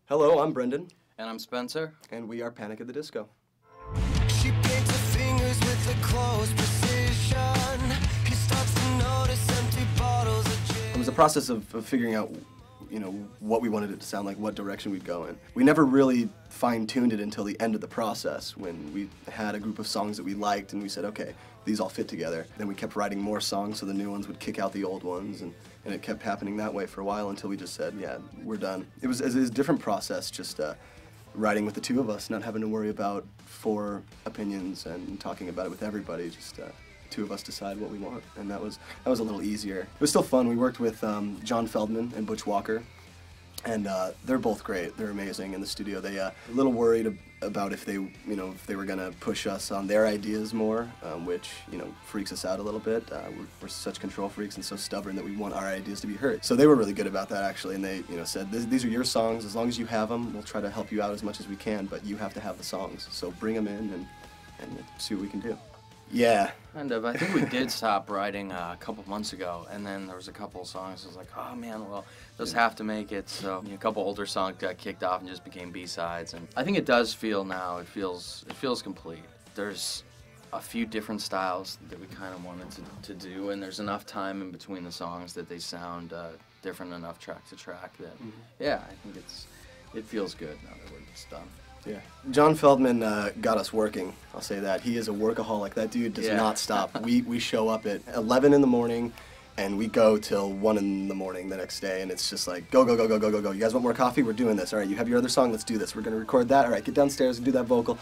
Hello, I'm Brendan, And I'm Spencer. and we are Panic at the Disco. She paints her fingers with a close precision. He starts to notice empty bottles of gin. It was a process of figuring out, what we wanted it to sound like, what direction we'd go in. We never really fine-tuned it until the end of the process when we had a group of songs that we liked and we said, okay, these all fit together. Then we kept writing more songs so the new ones would kick out the old ones, and it kept happening that way for a while until we just said, yeah, we're done. It was a different process, just writing with the two of us, not having to worry about four opinions and talking about it with everybody, just two of us decide what we want, and that was a little easier. It was still fun. We worked with John Feldman and Butch Walker, and they're both great. They're amazing in the studio. They a little worried about if they were gonna push us on their ideas more, which freaks us out a little bit. We're such control freaks and so stubborn that we want our ideas to be heard. So they were really good about that actually, and they said these are your songs. As long as you have them, we'll try to help you out as much as we can. But you have to have the songs. So bring them in and we'll see what we can do. Yeah. Kind of. I think we did stop writing a couple months ago, and then there was a couple songs. I was like, oh man, well, those have to make it. So a couple older songs got kicked off and just became B-sides. And I think it does feel now. It feels complete. There's a few different styles that we kind of wanted to do, and there's enough time in between the songs that they sound different enough track to track that yeah, I think it feels good now that it's done. Yeah. John Feldman got us working, I'll say that. He is a workaholic. That dude does not stop. We show up at 11 in the morning and we go till 1 in the morning the next day, and it's just like, go, go, go, go, go, go, go. You guys want more coffee? We're doing this. All right, you have your other song? Let's do this. We're going to record that. All right, get downstairs and do that vocal.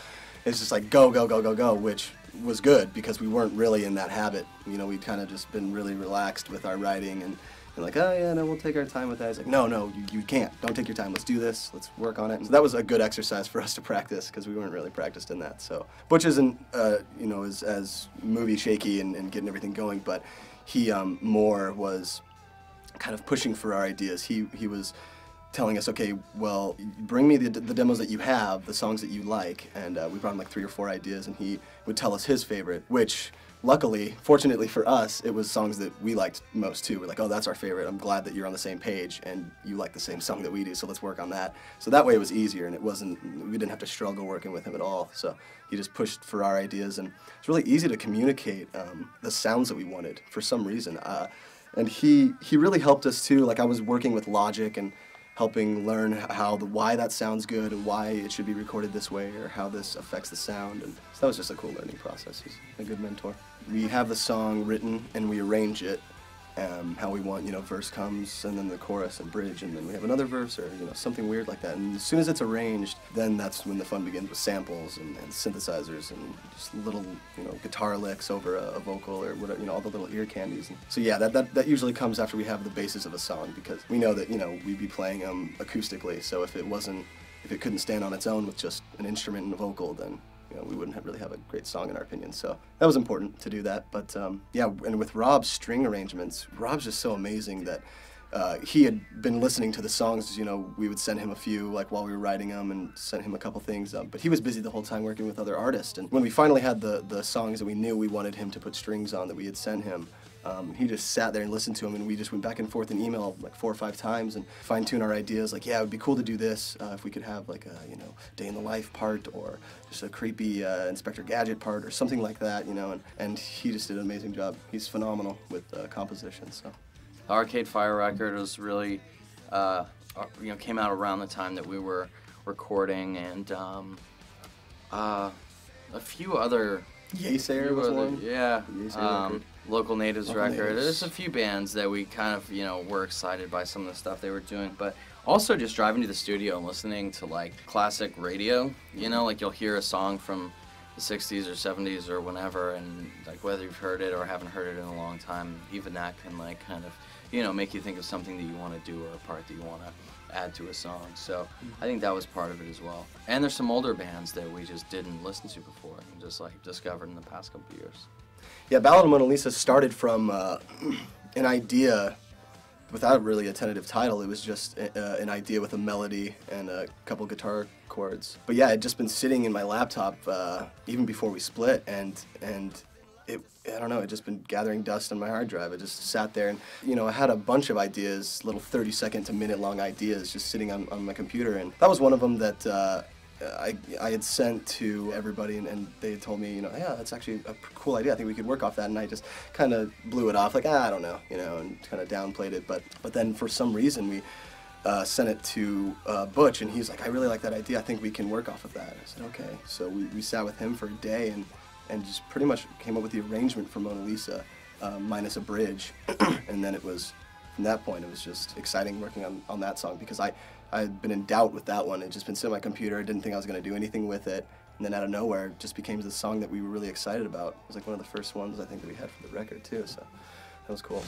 It's just like go, go, go, go, go, which was good because we weren't really in that habit. We'd kind of just been really relaxed with our writing and like, oh yeah, no, we'll take our time with that. He's like, no, you can't. Don't take your time. Let's do this. Let's work on it. And so that was a good exercise for us to practice because we weren't really practiced in that. So Butch isn't, as movie shaky and getting everything going, but he more was kind of pushing for our ideas. He was telling us, okay, well, bring me the demos that you have, the songs that you like, and we brought him like 3 or 4 ideas, and he would tell us his favorite, which luckily, fortunately for us, it was songs that we liked most too. We're like, oh, that's our favorite. I'm glad that you're on the same page and you like the same song that we do, so let's work on that. So that way it was easier, and we didn't have to struggle working with him at all. So he just pushed for our ideas, and it's really easy to communicate the sounds that we wanted for some reason. And he really helped us too. Like I was working with Logic and helping learn why that sounds good and why it should be recorded this way or how this affects the sound. And so that was just a cool learning process. He's a good mentor. We have the song written and we arrange it how we want, verse comes and then the chorus and bridge and then we have another verse or, something weird like that. And as soon as it's arranged, then that's when the fun begins with samples and synthesizers and just little, guitar licks over a vocal or whatever, all the little ear candies. And so yeah, that usually comes after we have the basis of a song because we know that, we'd be playing acoustically. So if it couldn't stand on its own with just an instrument and a vocal, then we wouldn't really have a great song in our opinion. So that was important to do that. But yeah, and with Rob's string arrangements, Rob's just so amazing that he had been listening to the songs. We would send him a few like while we were writing them and send him a couple things. But he was busy the whole time working with other artists. And when we finally had the songs that we knew we wanted him to put strings on that we had sent him, he just sat there and listened to them, and we just went back and forth in email like 4 or 5 times and fine-tune our ideas. Like, yeah, it would be cool to do this if we could have like a day in the life part or just a creepy Inspector Gadget part or something like that, and he just did an amazing job. He's phenomenal with composition. So, Arcade Fire record was really, came out around the time that we were recording, and a few other. Yeasayer was one. Yeah. Record. Local Natives record. Natives. There's a few bands that we kind of, were excited by some of the stuff they were doing, but also just driving to the studio and listening to like classic radio, like you'll hear a song from the 60s or 70s or whenever, and like whether you've heard it or haven't heard it in a long time, even that can like kind of, make you think of something that you want to do or a part that you want to add to a song. So I think that was part of it as well. And there's some older bands that we just didn't listen to before and just like discovered in the past couple of years. Yeah, Ballad of Mona Lisa started from an idea without really a tentative title. It was just an idea with a melody and a couple guitar chords. But yeah, it had just been sitting in my laptop even before we split, and I don't know, it just been gathering dust on my hard drive. I just sat there and, I had a bunch of ideas, little 30-second to minute-long ideas just sitting on my computer, and that was one of them that I had sent to everybody, and they had told me, yeah, that's actually a cool idea. I think we could work off that, and I just kind of blew it off, like, I don't know, and kind of downplayed it, but then for some reason we sent it to Butch, and he's like, I really like that idea. I think we can work off of that. I said, okay. So we sat with him for a day and just pretty much came up with the arrangement for Mona Lisa, minus a bridge. And then from that point, it was just exciting working on that song, because I had been in doubt with that one. It had just been sitting on my computer. I didn't think I was going to do anything with it. And then out of nowhere, it just became the song that we were really excited about. It was like one of the first ones I think that we had for the record too, so that was cool.